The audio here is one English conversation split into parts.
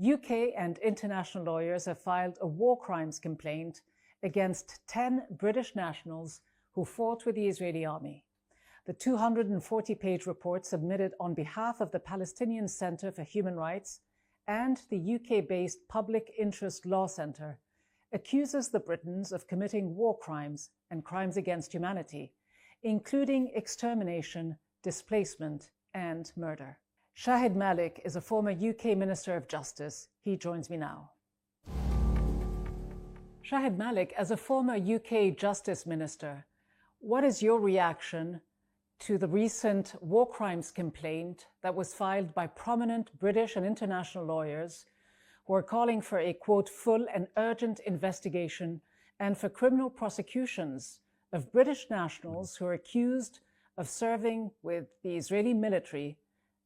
UK and international lawyers have filed a war crimes complaint against 10 British nationals who fought with the Israeli army. The 240-page report submitted on behalf of the Palestinian Center for Human Rights and the UK-based Public Interest Law Centre accuses the Britons of committing war crimes and crimes against humanity, including extermination, displacement, and murder. Shahid Malik is a former UK Minister of Justice. He joins me now. Shahid Malik, as a former UK Justice Minister, what is your reaction to the recent war crimes complaint that was filed by prominent British and international lawyers who are calling for a, quote, full and urgent investigation and for criminal prosecutions of British nationals who are accused of serving with the Israeli military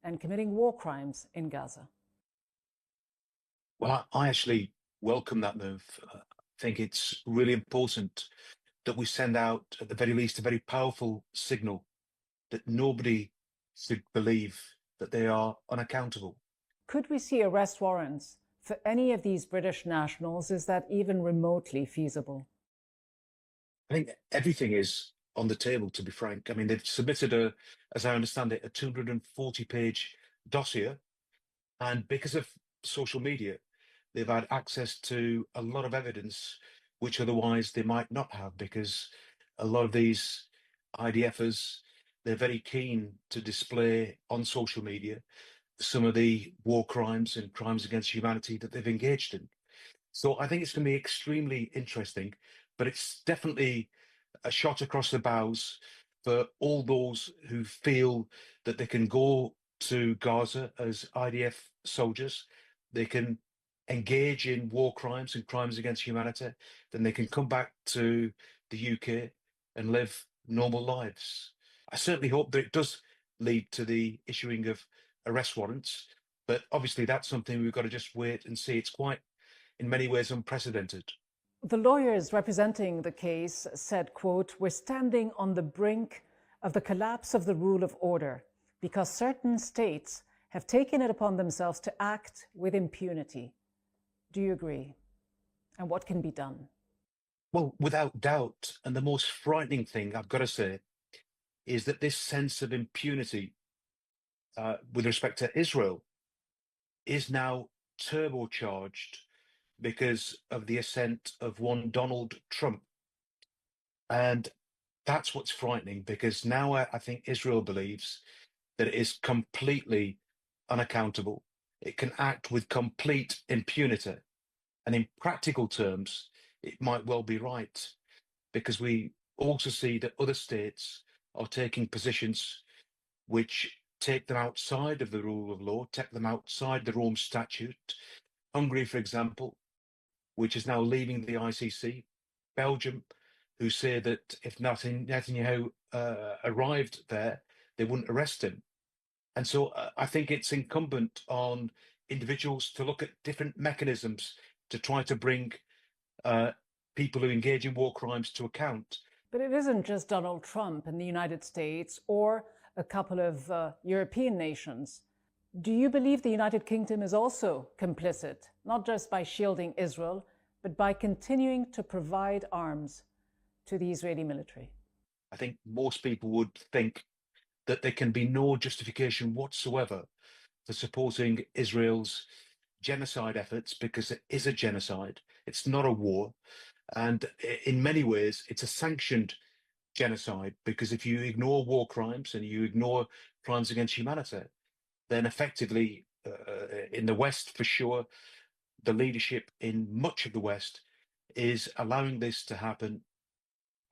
and committing war crimes in Gaza? Well, I actually welcome that move. I think it's really important that we send out, at the very least, a very powerful signal that nobody should believe that they are unaccountable. Could we see arrest warrants for any of these British nationals? Is that even remotely feasible? I think everything is on the table, to be frank. I mean, they've submitted as I understand it, a 240-page dossier. And because of social media, they've had access to a lot of evidence, which otherwise they might not have, because a lot of these IDFers, they're very keen to display on social media some of the war crimes and crimes against humanity that they've engaged in. So I think it's going to be extremely interesting, but it's definitely a shot across the bows for all those who feel that they can go to Gaza as IDF soldiers, they can engage in war crimes and crimes against humanity, then they can come back to the UK and live normal lives. I certainly hope that it does lead to the issuing of arrest warrants, but obviously that's something we've got to just wait and see. It's quite, in many ways, unprecedented. The lawyers representing the case said, quote, "We're standing on the brink of the collapse of the rule of order because certain states have taken it upon themselves to act with impunity." Do you agree? And what can be done? Well, without doubt, and the most frightening thing I've got to say is that this sense of impunity with respect to Israel is now turbocharged because of the ascent of one Donald Trump. And that's what's frightening, because now I think Israel believes that it is completely unaccountable. It can act with complete impunity. And in practical terms, it might well be right, because we also see that other states are taking positions which take them outside of the rule of law, take them outside the Rome Statute. Hungary, for example, which is now leaving the ICC. Belgium, who say that if Netanyahu arrived there, they wouldn't arrest him. And so I think it's incumbent on individuals to look at different mechanisms to try to bring people who engage in war crimes to account. But it isn't just Donald Trump in the United States or a couple of European nations. Do you believe the United Kingdom is also complicit, not just by shielding Israel, but by continuing to provide arms to the Israeli military? I think most people would think that there can be no justification whatsoever for supporting Israel's genocide efforts, because it is a genocide. It's not a war. And in many ways, it's a sanctioned genocide, because if you ignore war crimes and you ignore crimes against humanity, then effectively in the West, for sure, the leadership in much of the West is allowing this to happen,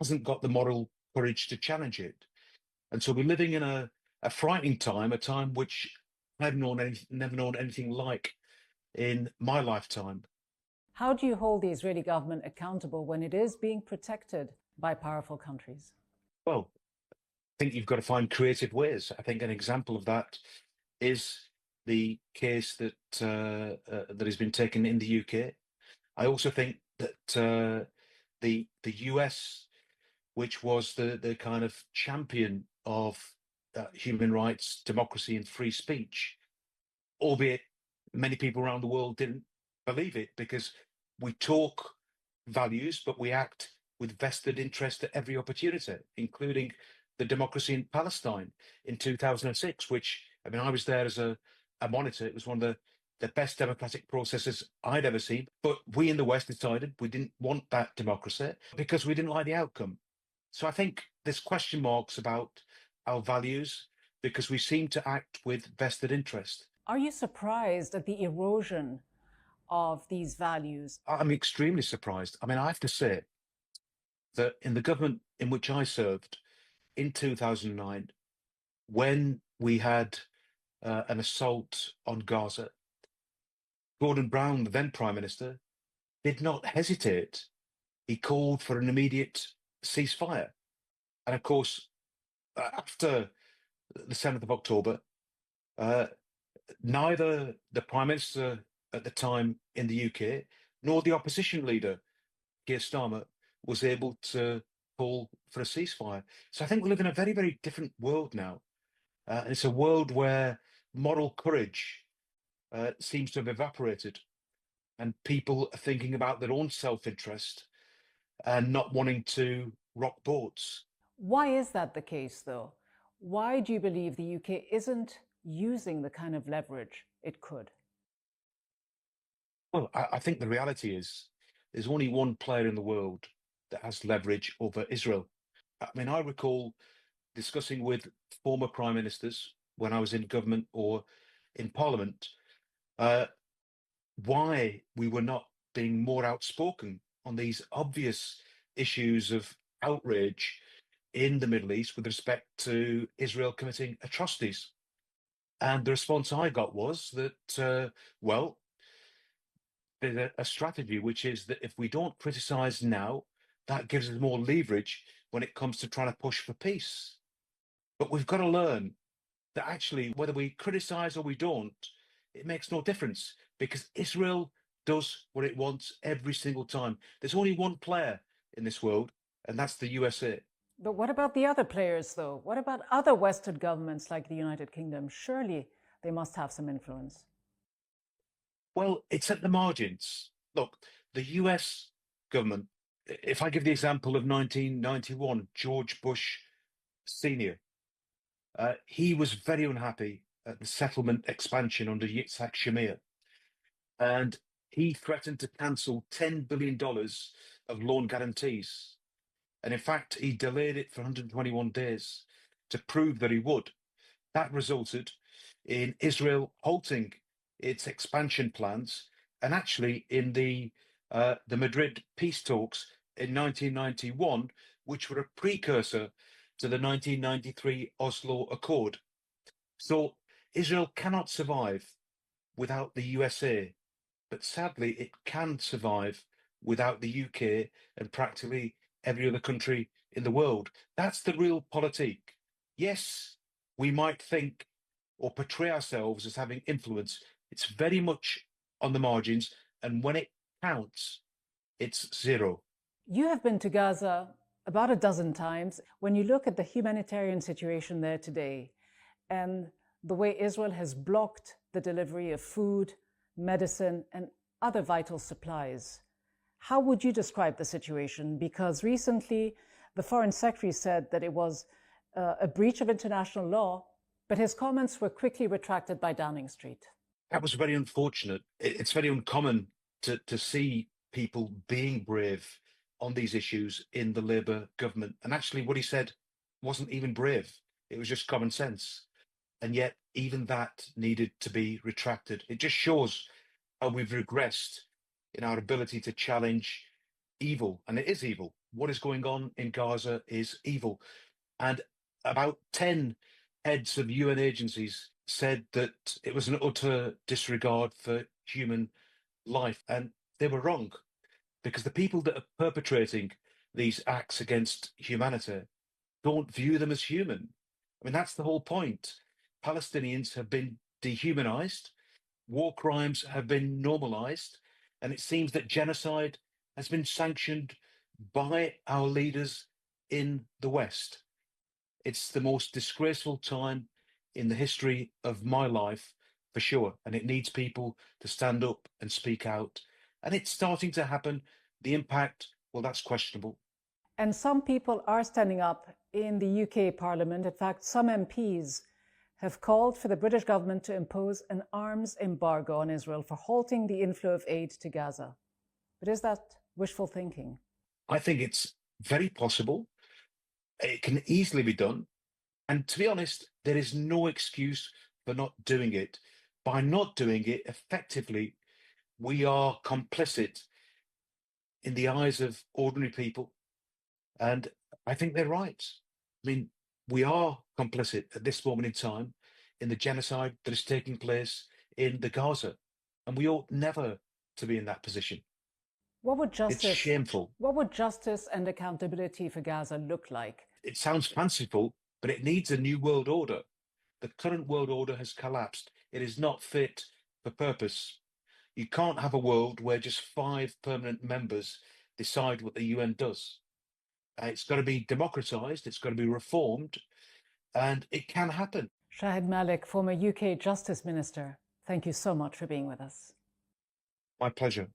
hasn't got the moral courage to challenge it. And so we're living in a frightening time, a time which I've never known anything like in my lifetime. How do you hold the Israeli government accountable when it is being protected by powerful countries? Well, I think you've got to find creative ways. I think an example of that is the case that that has been taken in the UK. I also think that the US, which was the kind of champion of human rights, democracy, and free speech, albeit many people around the world didn't believe it, because we talk values, but we act with vested interest at every opportunity, including the democracy in Palestine in 2006, which, I mean, I was there as a monitor. It was one of the best democratic processes I'd ever seen. But we in the West decided we didn't want that democracy because we didn't like the outcome. So I think there's question marks about our values because we seem to act with vested interest. Are you surprised at the erosion of these values? I'm extremely surprised. I mean, I have to say that in the government in which I served in 2009, when we had an assault on Gaza, Gordon Brown, the then Prime Minister, did not hesitate. He called for an immediate ceasefire. And of course, after the 7th of October, neither the Prime Minister at the time in the UK nor the opposition leader, Keir Starmer, was able to call for a ceasefire. So I think we live in a very, very different world now. And it's a world where moral courage seems to have evaporated, and people are thinking about their own self-interest and not wanting to rock boats. Why is that the case, though? Why do you believe the UK isn't using the kind of leverage it could? Well, I think the reality is there's only one player in the world that has leverage over Israel. I mean, I recall discussing with former prime ministers when I was in government or in parliament why we were not being more outspoken on these obvious issues of outrage in the Middle East with respect to Israel committing atrocities. And the response I got was that, well, there's a strategy, which is that if we don't criticize now, that gives us more leverage when it comes to trying to push for peace. But we've got to learn that actually, whether we criticize or we don't, it makes no difference, because Israel does what it wants every single time. There's only one player in this world, and that's the USA. But what about the other players, though? What about other Western governments like the United Kingdom? Surely they must have some influence. Well, it's at the margins. Look, the US government, if I give the example of 1991, George Bush Sr., he was very unhappy at the settlement expansion under Yitzhak Shamir. And he threatened to cancel $10 billion of loan guarantees. And in fact, he delayed it for 121 days to prove that he would. That resulted in Israel halting its expansion plans, and actually in the Madrid peace talks in 1991, which were a precursor to the 1993 Oslo Accord. So Israel cannot survive without the USA, but sadly it can survive without the UK and practically every other country in the world. That's the real politique. Yes, we might think or portray ourselves as having influence. It's very much on the margins, and when it counts, it's zero. You have been to Gaza about a dozen times. When you look at the humanitarian situation there today and the way Israel has blocked the delivery of food, medicine, and other vital supplies, how would you describe the situation? Because recently the Foreign Secretary said that it was a breach of international law, but his comments were quickly retracted by Downing Street. That was very unfortunate. It's very uncommon to see people being brave on these issues in the Labour government. And actually what he said wasn't even brave. It was just common sense. And yet even that needed to be retracted. It just shows how we've regressed in our ability to challenge evil. And it is evil. What is going on in Gaza is evil. And about 10 heads of UN agencies said that it was an utter disregard for human life. And they were wrong, because the people that are perpetrating these acts against humanity don't view them as human. I mean, that's the whole point. Palestinians have been dehumanized, war crimes have been normalized, and it seems that genocide has been sanctioned by our leaders in the West. It's the most disgraceful time in the history of my life for sure. And it needs people to stand up and speak out. And it's starting to happen. The impact, well, that's questionable. And some people are standing up in the UK Parliament. In fact, some MPs have called for the British government to impose an arms embargo on Israel for halting the inflow of aid to Gaza. But is that wishful thinking? I think it's very possible. It can easily be done. And to be honest, there is no excuse for not doing it. By not doing it effectively, we are complicit in the eyes of ordinary people. And I think they're right. I mean, we are complicit at this moment in time in the genocide that is taking place in the Gaza. And we ought never to be in that position. It's shameful. What would justice and accountability for Gaza look like? It sounds fanciful, but it needs a new world order. The current world order has collapsed. It is not fit for purpose. You can't have a world where just 5 permanent members decide what the UN does. It's got to be democratized, it's got to be reformed, and it can happen. Shahid Malik, former UK Justice Minister, thank you so much for being with us. My pleasure.